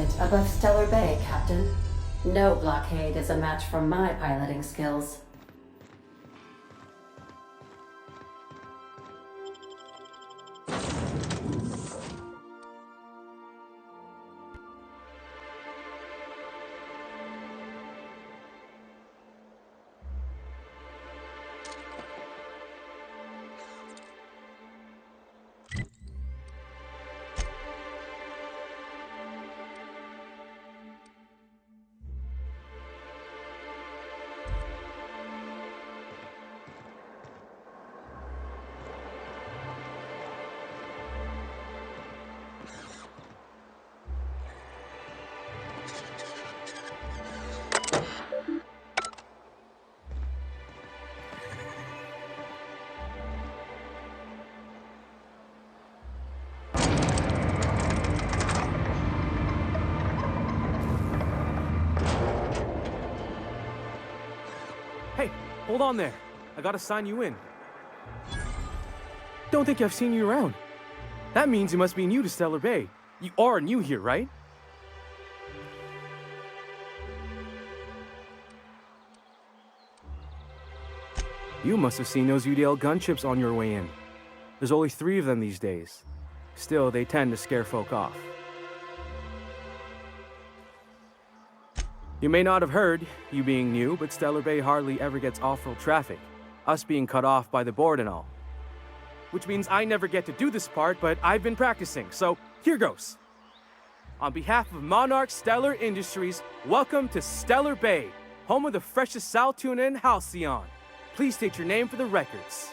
sighted above Stellar Bay, Captain. No blockade is a match for my piloting skills. Hey, hold on there. I gotta sign you in. Don't think I've seen you around. That means you must be new to Stellar Bay. You are new here, right? You must have seen those UDL gunships on your way in. There's only 3 of them these days. Still, they tend to scare folk off. You may not have heard, you being new, but Stellar Bay hardly ever gets off-road traffic, us being cut off by the board and all. Which means I never get to do this part, but I've been practicing, so here goes. On behalf of Monarch Stellar Industries, welcome to Stellar Bay, home of the freshest sal tuna in Halcyon. Please state your name for the records.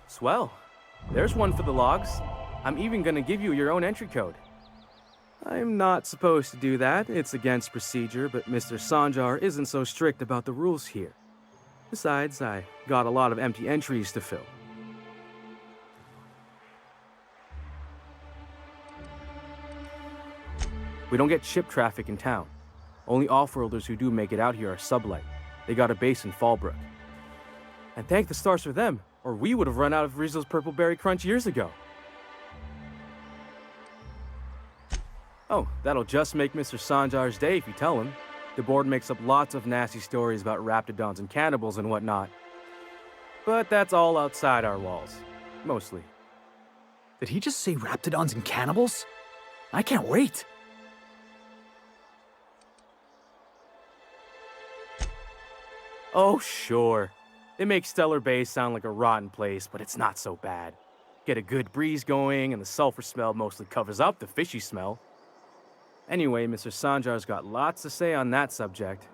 Swell. There's one for the logs. I'm even gonna give you your own entry code. I'm not supposed to do that. It's against procedure, but Mr. Sanjar isn't so strict about the rules here. Besides, I got a lot of empty entries to fill. We don't get ship traffic in town. Only off-worlders who do make it out here are sublight. They got a base in Fallbrook. And thank the stars for them, or we would have run out of Rizzo's Purple Berry Crunch years ago. Oh, that'll just make Mr. Sanjar's day if you tell him. The board makes up lots of nasty stories about raptidons and cannibals and whatnot. But that's all outside our walls. Mostly. Did he just say raptidons and cannibals? I can't wait! Oh, sure. It makes Stellar Bay sound like a rotten place, but it's not so bad. Get a good breeze going, and the sulfur smell mostly covers up the fishy smell. Anyway, Mr. Sanjar's got lots to say on that subject.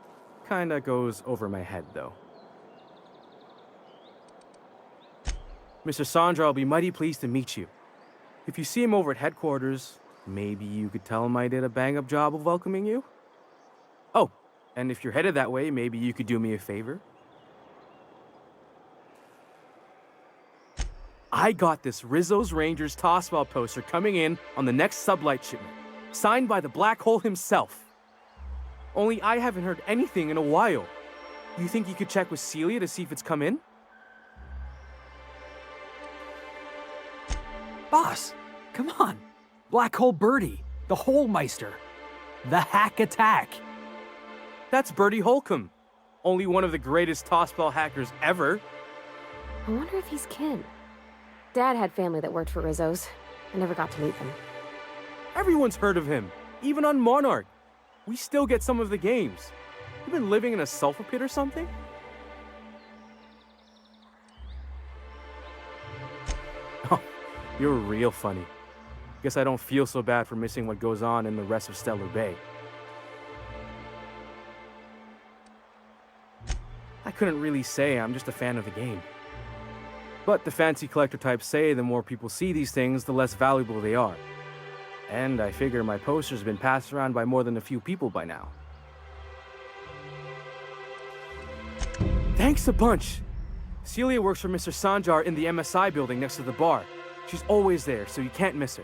Kinda goes over my head, though. Mr. Sanjar will be mighty pleased to meet you. If you see him over at headquarters, maybe you could tell him I did a bang-up job of welcoming you? Oh, and if you're headed that way, maybe you could do me a favor? I got this Rizzo's Rangers tossball poster coming in on the next sublight shipment, signed by the Black Hole himself. Only I haven't heard anything in a while. You think you could check with Celia to see if it's come in? Boss, come on. Black Hole Birdie, the Hole Meister, the Hack Attack. That's Bertie Holcomb, only one of the greatest tossball hackers ever. I wonder if he's kin. Dad had family that worked for Rizzo's. I never got to meet them. Everyone's heard of him, even on Monarch. We still get some of the games. You been living in a sulfur pit or something? Oh, you're real funny. Guess I don't feel so bad for missing what goes on in the rest of Stellar Bay. I couldn't really say I'm just a fan of the game. But the fancy collector types say the more people see these things, the less valuable they are. And I figure my poster's been passed around by more than a few people by now. Thanks a bunch! Celia works for Mr. Sanjar in the MSI building next to the bar. She's always there, so you can't miss her.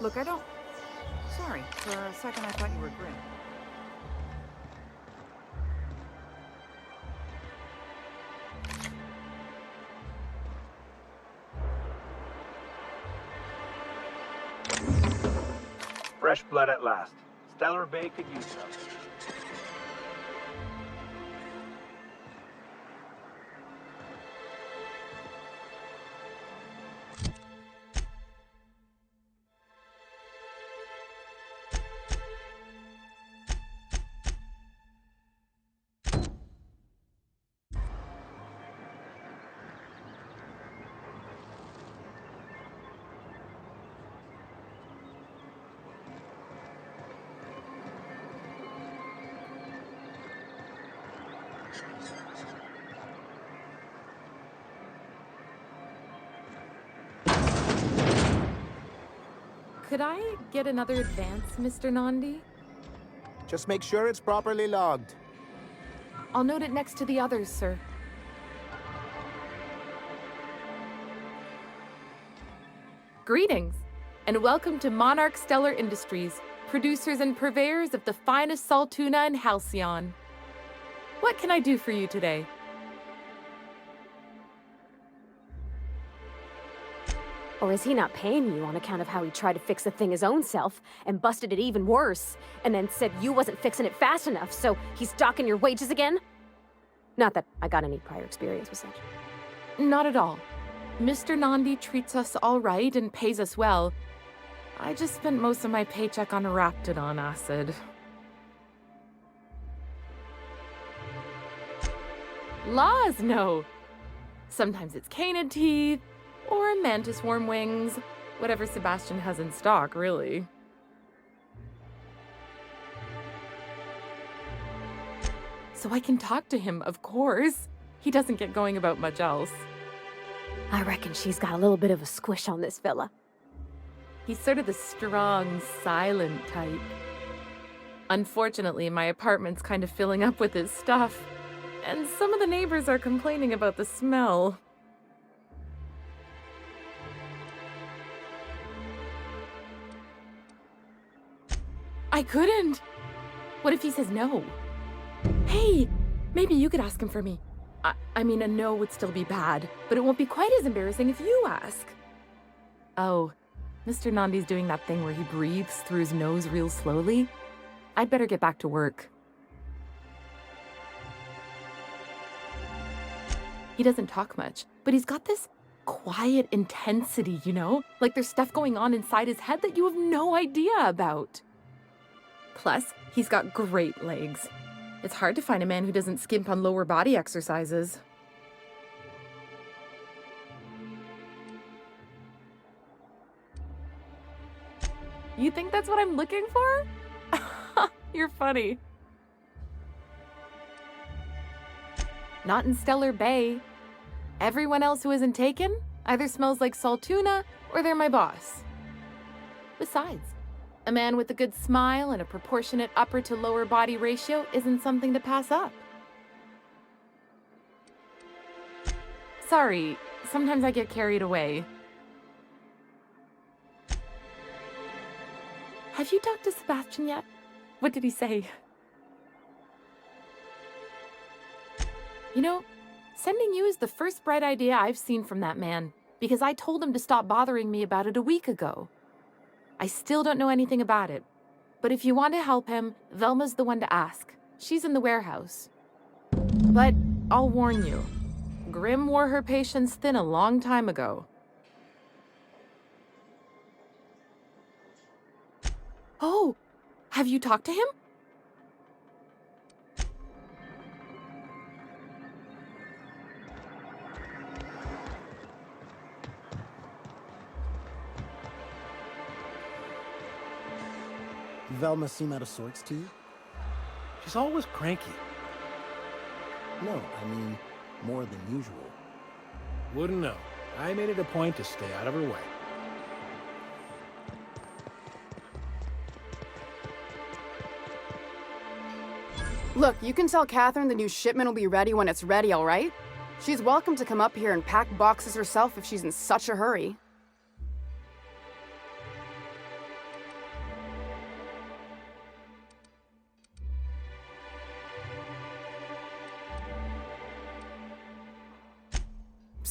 Look, I don't... Sorry, for a second I thought you were Grim. Fresh blood at last. Stellar Bay could use some. Could I get another advance, Mr. Nandi? Just make sure it's properly logged. I'll note it next to the others, sir. Greetings, and welcome to Monarch Stellar Industries, producers and purveyors of the finest salt tuna in Halcyon. What can I do for you today? Or is he not paying you on account of how he tried to fix the thing his own self and busted it even worse, and then said you wasn't fixing it fast enough, so he's docking your wages again? Not that I got any prior experience with such. Not at all. Mr. Nandi treats us all right and pays us well. I just spent most of my paycheck on Raptidon acid. Laws, no. Sometimes it's canid teeth, or mantis worm wings. Whatever Sebastian has in stock, really. So I can talk to him, of course. He doesn't get going about much else. I reckon she's got a little bit of a squish on this fella. He's sort of the strong, silent type. Unfortunately, my apartment's kind of filling up with his stuff, and some of the neighbors are complaining about the smell. I couldn't! What if he says no? Hey, maybe you could ask him for me. I mean, a no would still be bad, but it won't be quite as embarrassing if you ask. Oh, Mr. Nandi's doing that thing where he breathes through his nose real slowly. I'd better get back to work. He doesn't talk much, but he's got this quiet intensity, you know? Like there's stuff going on inside his head that you have no idea about. Plus, he's got great legs. It's hard to find a man who doesn't skimp on lower body exercises. You think that's what I'm looking for? You're funny. Not in Stellar Bay. Everyone else who isn't taken either smells like salt tuna or they're my boss. Besides, a man with a good smile and a proportionate upper to lower body ratio isn't something to pass up. Sorry, sometimes I get carried away. Have you talked to Sebastian yet? What did he say? You know, sending you is the first bright idea I've seen from that man, because I told him to stop bothering me about it a week ago. I still don't know anything about it, but if you want to help him, Velma's the one to ask. She's in the warehouse. But I'll warn you, Grim wore her patience thin a long time ago. Oh, have you talked to him? Velma seem out of sorts to you? She's always cranky. No, I mean, more than usual. Wouldn't know. I made it a point to stay out of her way. Look, you can tell Catherine the new shipment will be ready when it's ready, all right? She's welcome to come up here and pack boxes herself if she's in such a hurry.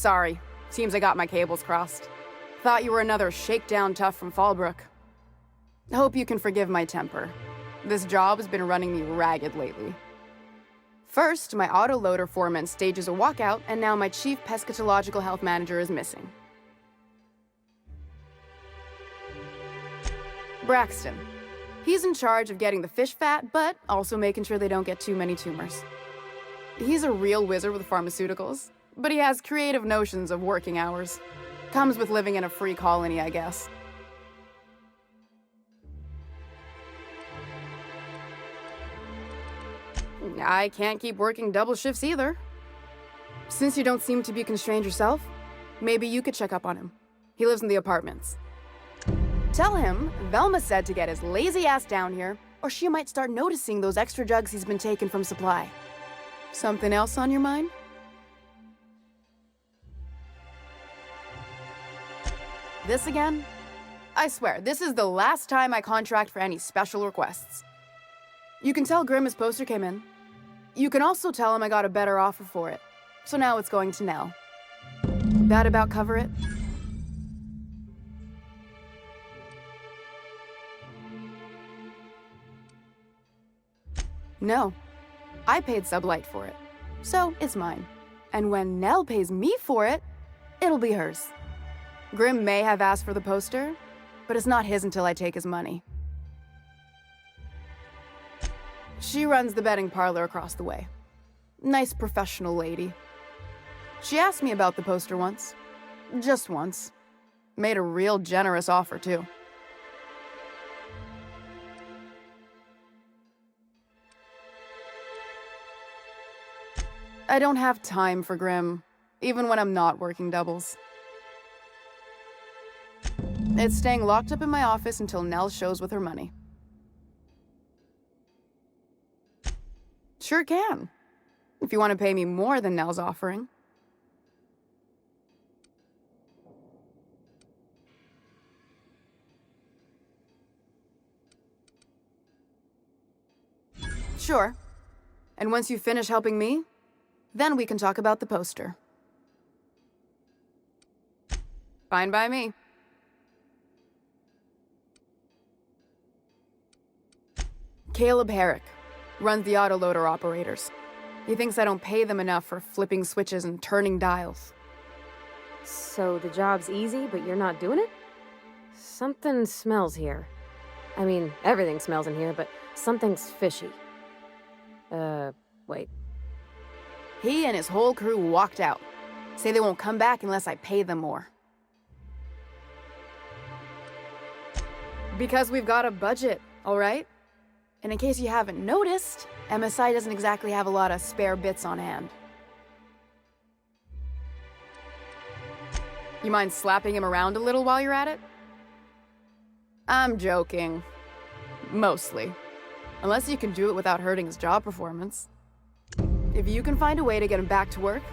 Sorry. Seems I got my cables crossed. Thought you were another shakedown tough from Fallbrook. Hope you can forgive my temper. This job has been running me ragged lately. First, my autoloader foreman stages a walkout, and now my chief pescatological health manager is missing. Braxton. He's in charge of getting the fish fat, but also making sure they don't get too many tumors. He's a real wizard with pharmaceuticals, but he has creative notions of working hours. Comes with living in a free colony, I guess. I can't keep working double shifts either. Since you don't seem to be constrained yourself, maybe you could check up on him. He lives in the apartments. Tell him Velma said to get his lazy ass down here, or she might start noticing those extra drugs he's been taking from supply. Something else on your mind? This again? I swear, this is the last time I contract for any special requests. You can tell Grimm his poster came in. You can also tell him I got a better offer for it. So now it's going to Nell. That about cover it? No. I paid Sublight for it. So it's mine. And when Nell pays me for it, it'll be hers. Grimm may have asked for the poster, but it's not his until I take his money. She runs the betting parlor across the way. Nice professional lady. She asked me about the poster once. Just once. Made a real generous offer, too. I don't have time for Grimm, even when I'm not working doubles. It's staying locked up in my office until Nell shows with her money. Sure can. If you want to pay me more than Nell's offering. Sure. And once you finish helping me, then we can talk about the poster. Fine by me. Caleb Herrick runs the autoloader operators. He thinks I don't pay them enough for flipping switches and turning dials. So the job's easy, but you're not doing it? Something smells here. I mean, everything smells in here, but something's fishy. Wait. He and his whole crew walked out. Say they won't come back unless I pay them more. Because we've got a budget, all right? And in case you haven't noticed, MSI doesn't exactly have a lot of spare bits on hand. You mind slapping him around a little while you're at it? I'm joking. Mostly. Unless you can do it without hurting his job performance. If you can find a way to get him back to work,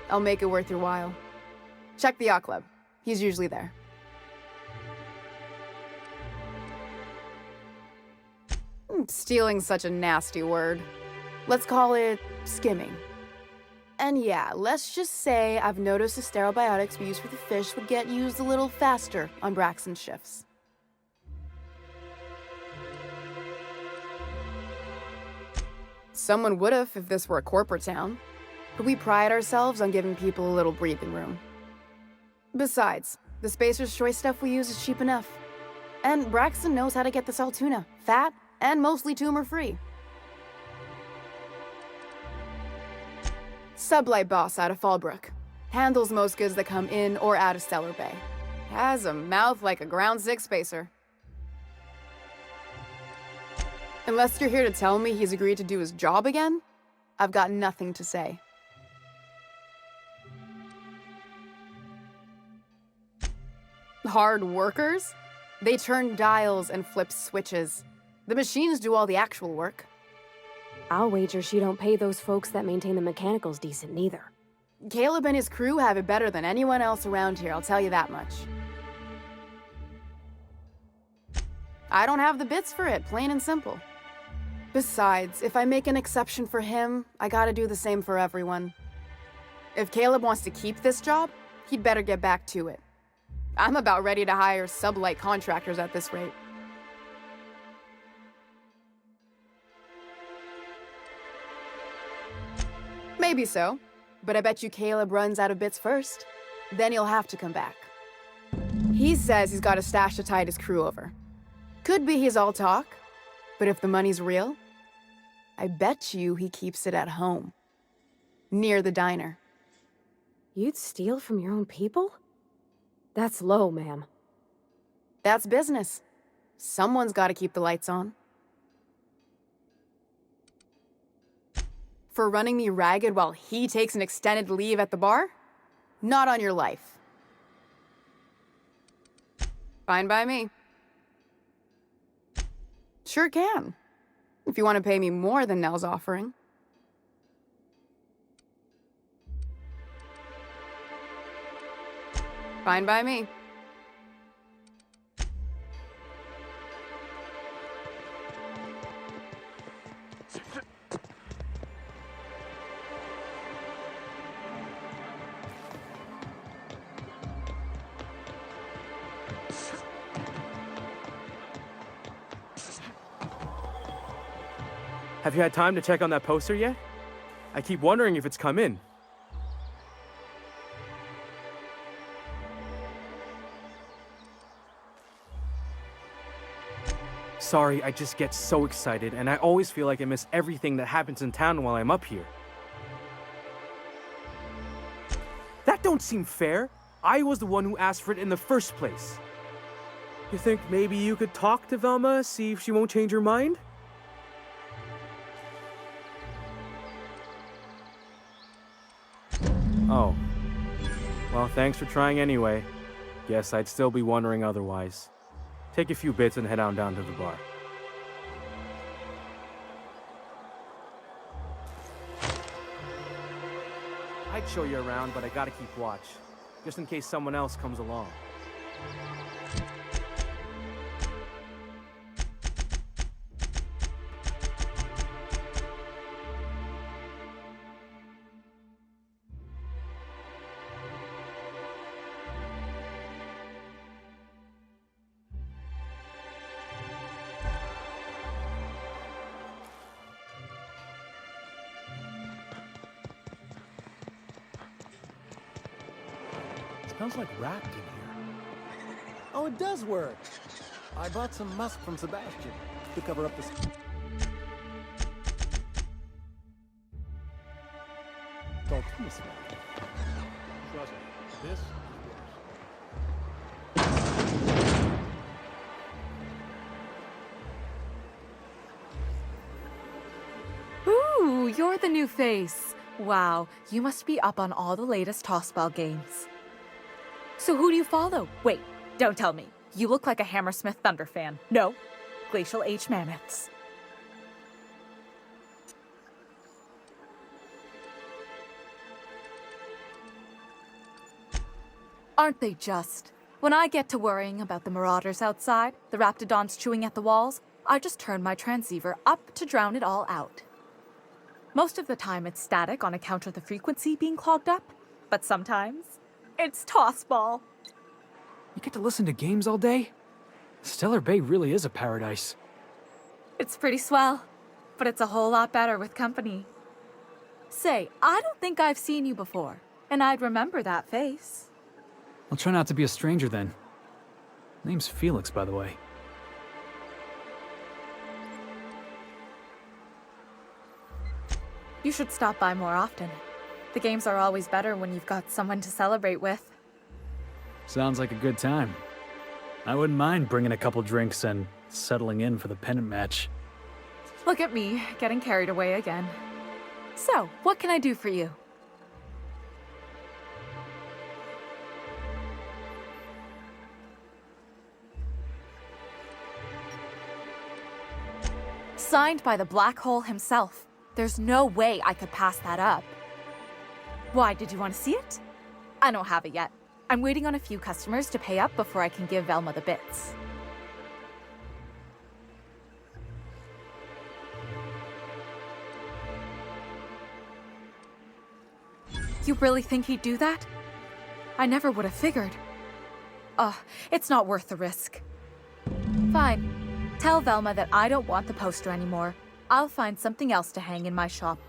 I'll make it worth your while. Check the yacht club. He's usually there. Stealing's such a nasty word. Let's call it skimming. And yeah, let's just say I've noticed the sterile biotics we use for the fish would get used a little faster on Braxton's shifts. Someone would've if this were a corporate town, but we pride ourselves on giving people a little breathing room. Besides, the Spacer's Choice stuff we use is cheap enough. And Braxton knows how to get the salt tuna, fat, and mostly tumor-free. Sublight boss out of Fallbrook. Handles most goods that come in or out of Stellar Bay. Has a mouth like a Ground 6 Spacer. Unless you're here to tell me he's agreed to do his job again, I've got nothing to say. Hard workers? They turn dials and flip switches. The machines do all the actual work. I'll wager she don't pay those folks that maintain the mechanicals decent neither. Caleb and his crew have it better than anyone else around here, I'll tell you that much. I don't have the bits for it, plain and simple. Besides, if I make an exception for him, I gotta do the same for everyone. If Caleb wants to keep this job, he'd better get back to it. I'm about ready to hire sublight contractors at this rate. Maybe so, but I bet you Caleb runs out of bits first. Then he'll have to come back. He says he's got a stash to tide his crew over. Could be he's all talk, but if the money's real, I bet you he keeps it at home. Near the diner. You'd steal from your own people? That's low, ma'am. That's business. Someone's got to keep the lights on. For running me ragged while he takes an extended leave at the bar? Not on your life. Fine by me. Sure can. If you want to pay me more than Nell's offering. Fine by me. Have you had time to check on that poster yet? I keep wondering if it's come in. Sorry, I just get so excited, and I always feel like I miss everything that happens in town while I'm up here. That don't seem fair. I was the one who asked for it in the first place. You think maybe you could talk to Velma, see if she won't change her mind? Oh. Well, thanks for trying anyway. Guess I'd still be wondering otherwise. Take a few bits and head on down to the bar. I'd show you around, but I gotta keep watch. Just in case someone else comes along. Smells like wrapped in here. Oh, it does work. I bought some musk from Sebastian to cover up this. Don't miss me. Trust me, this is yours. Ooh, you're the new face. Wow, you must be up on all the latest tossball games. So who do you follow? Wait, don't tell me. You look like a Hammersmith Thunder fan. No, Glacial H Mammoths. Aren't they just? When I get to worrying about the marauders outside, the raptidons chewing at the walls, I just turn my transceiver up to drown it all out. Most of the time it's static on account of the frequency being clogged up, but sometimes it's tossball. You get to listen to games all day? Stellar Bay really is a paradise. It's pretty swell, but it's a whole lot better with company. Say, I don't think I've seen you before, and I'd remember that face. I'll try not to be a stranger then. Name's Felix, by the way. You should stop by more often. The games are always better when you've got someone to celebrate with. Sounds like a good time. I wouldn't mind bringing a couple drinks and settling in for the pennant match. Look at me, getting carried away again. So, what can I do for you? Signed by the Black Hole himself. There's no way I could pass that up. Why, did you want to see it? I don't have it yet. I'm waiting on a few customers to pay up before I can give Velma the bits. You really think he'd do that? I never would have figured. It's not worth the risk. Fine. Tell Velma that I don't want the poster anymore. I'll find something else to hang in my shop.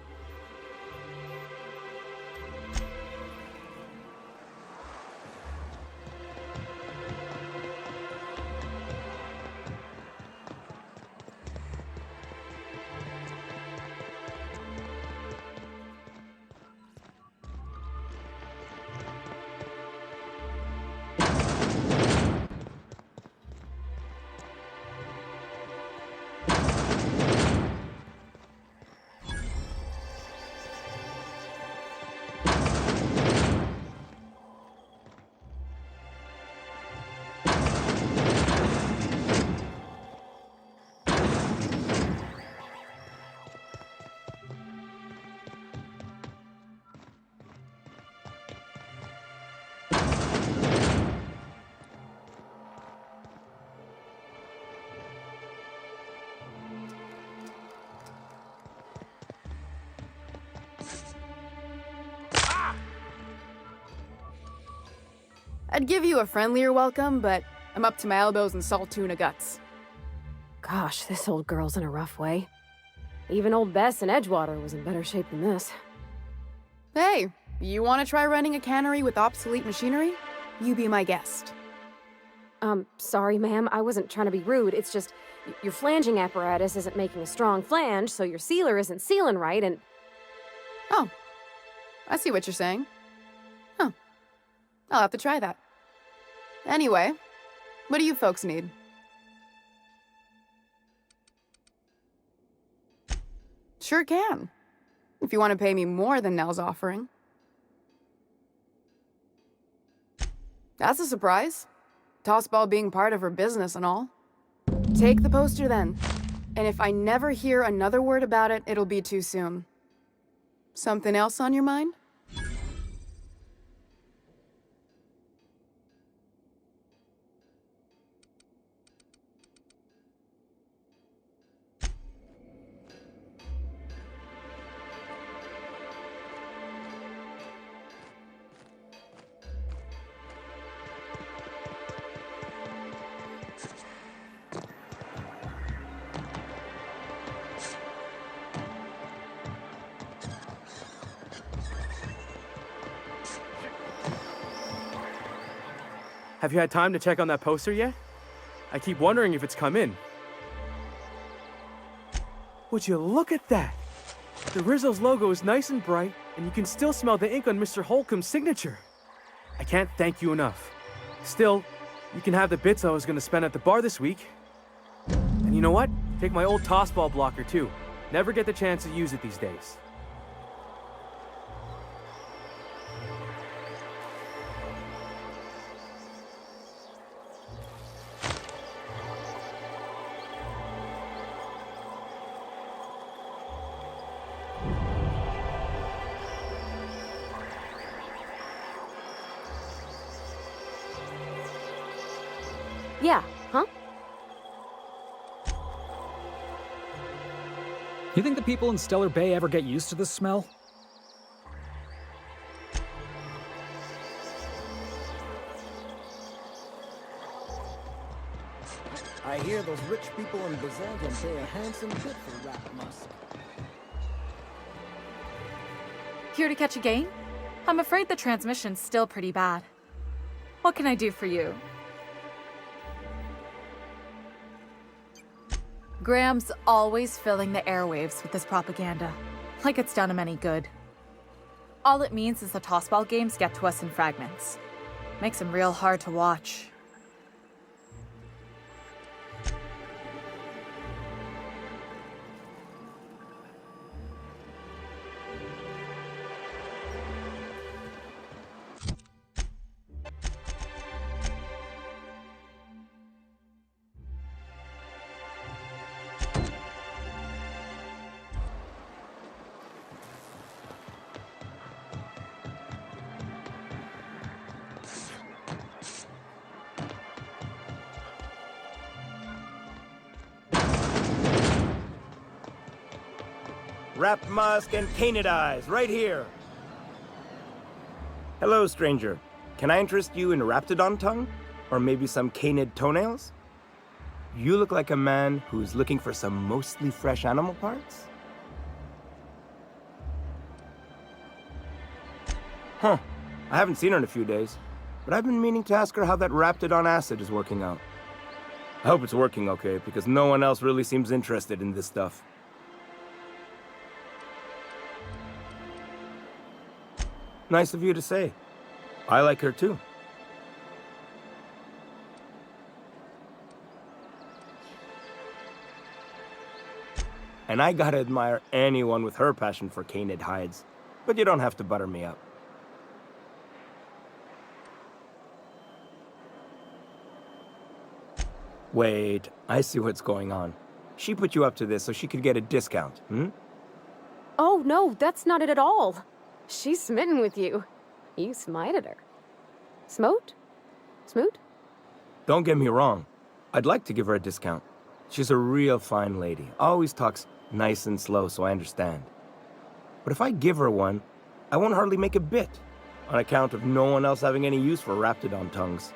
I'd give you a friendlier welcome, but I'm up to my elbows in salt tuna guts. Gosh, this old girl's in a rough way. Even old Bess in Edgewater was in better shape than this. Hey, you want to try running a cannery with obsolete machinery? You be my guest. Sorry, ma'am. I wasn't trying to be rude. It's just, your flanging apparatus isn't making a strong flange, so your sealer isn't sealing right, and... Oh, I see what you're saying. Huh. I'll have to try that. Anyway, what do you folks need? Sure can. If you want to pay me more than Nell's offering. That's a surprise. Tossball being part of her business and all. Take the poster then. And if I never hear another word about it, it'll be too soon. Something else on your mind? Have you had time to check on that poster yet? I keep wondering if it's come in. Would you look at that? The Rizzo's logo is nice and bright, and you can still smell the ink on Mr. Holcomb's signature. I can't thank you enough. Still, you can have the bits I was going to spend at the bar this week. And you know what? Take my old tossball blocker too. Never get the chance to use it these days. Yeah, huh? You think the people in Stellar Bay ever get used to this smell? I hear those rich people in Byzantium pay a handsome bit for rat musk. Here to catch a game? I'm afraid the transmission's still pretty bad. What can I do for you? Graham's always filling the airwaves with this propaganda, like it's done him any good. All it means is the tossball games get to us in fragments. Makes them real hard to watch. Wrapped musk and painted eyes, right here. Hello, stranger. Can I interest you in Raptidon tongue? Or maybe some canid toenails? You look like a man who's looking for some mostly fresh animal parts? Huh. I haven't seen her in a few days, but I've been meaning to ask her how that Raptidon acid is working out. I hope it's working okay, because no one else really seems interested in this stuff. Nice of you to say. I like her too. And I gotta admire anyone with her passion for canid hides. But you don't have to butter me up. Wait, I see what's going on. She put you up to this so she could get a discount, hmm? Oh, no, that's not it at all. She's smitten with you. You smited her. Smote? Smoot? Don't get me wrong. I'd like to give her a discount. She's a real fine lady. Always talks nice and slow, so I understand. But if I give her one, I won't hardly make a bit, on account of no one else having any use for Raptidon tongues.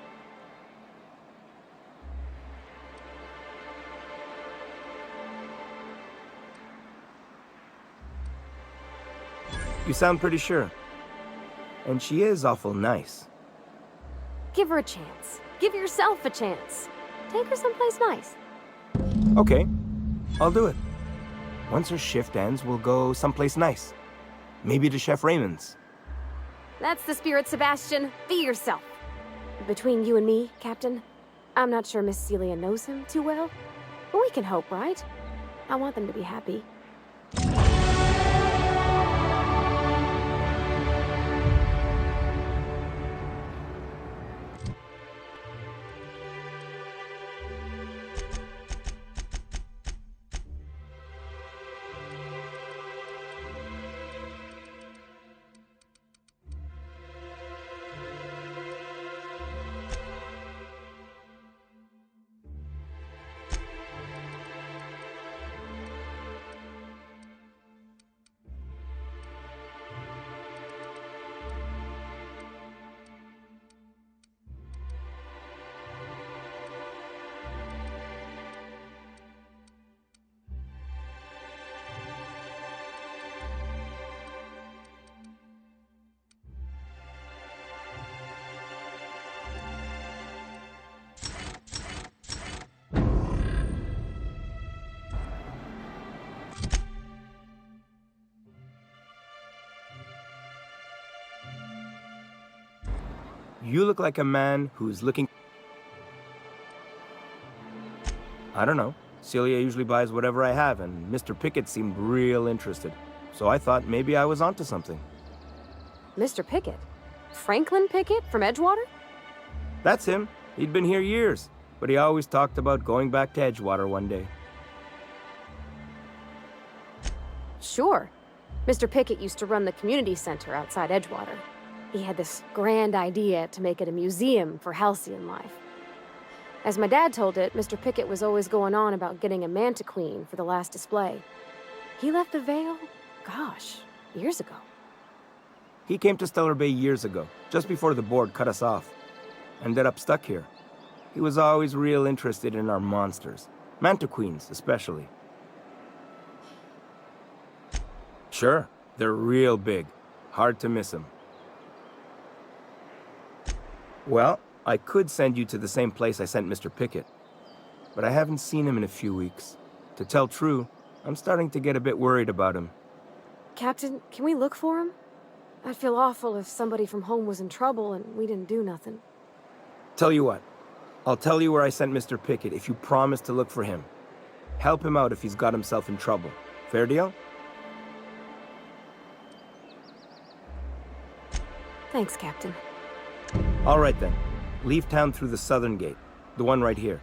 You sound pretty sure. And she is awful nice. Give her a chance. Give yourself a chance. Take her someplace nice. Okay, I'll do it. Once her shift ends, we'll go someplace nice. Maybe to Chef Raymond's. That's the spirit, Sebastian. Be yourself. Between you and me, Captain, I'm not sure Miss Celia knows him too well. But we can hope, right? I want them to be happy. You look like a man who's looking... I don't know. Celia usually buys whatever I have, and Mr. Pickett seemed real interested. So I thought maybe I was onto something. Mr. Pickett? Franklin Pickett from Edgewater? That's him. He'd been here years, but he always talked about going back to Edgewater one day. Sure. Mr. Pickett used to run the community center outside Edgewater. He had this grand idea to make it a museum for halcyon life. As my dad told it, Mr. Pickett was always going on about getting a manta queen for the last display. He left the Vale, gosh, years ago. He came to Stellar Bay years ago, just before the board cut us off. Ended up stuck here. He was always real interested in our monsters. Manta queens, especially. Sure, they're real big. Hard to miss them. Well, I could send you to the same place I sent Mr. Pickett. But I haven't seen him in a few weeks. To tell true, I'm starting to get a bit worried about him. Captain, can we look for him? I'd feel awful if somebody from home was in trouble and we didn't do nothing. Tell you what, I'll tell you where I sent Mr. Pickett if you promise to look for him. Help him out if he's got himself in trouble. Fair deal? Thanks, Captain. All right then. Leave town through the southern gate, the one right here,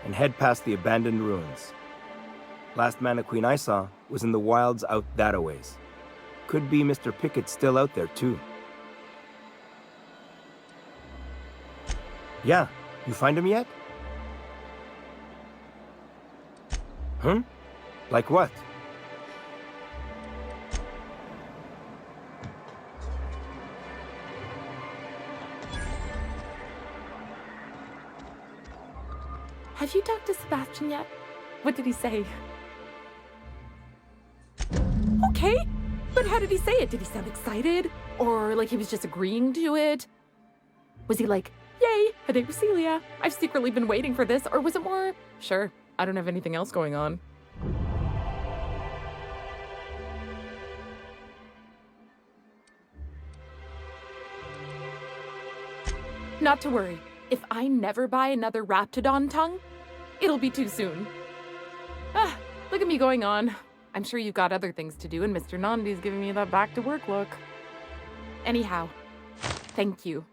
and head past the abandoned ruins. Last Mana Queen I saw was in the wilds out that-a-ways. Could be Mr. Pickett still out there too. Yeah, you find him yet? Like what? Have you talked to Sebastian yet? What did he say? Okay, but how did he say it? Did he sound excited? Or like he was just agreeing to it? Was he like, yay, a date with Celia, I've secretly been waiting for this? Or was it more, sure, I don't have anything else going on? Not to worry. If I never buy another Raptidon tongue, it'll be too soon. Ah, look at me going on. I'm sure you've got other things to do, and Mr. Nandi's giving me that back-to-work look. Anyhow, thank you.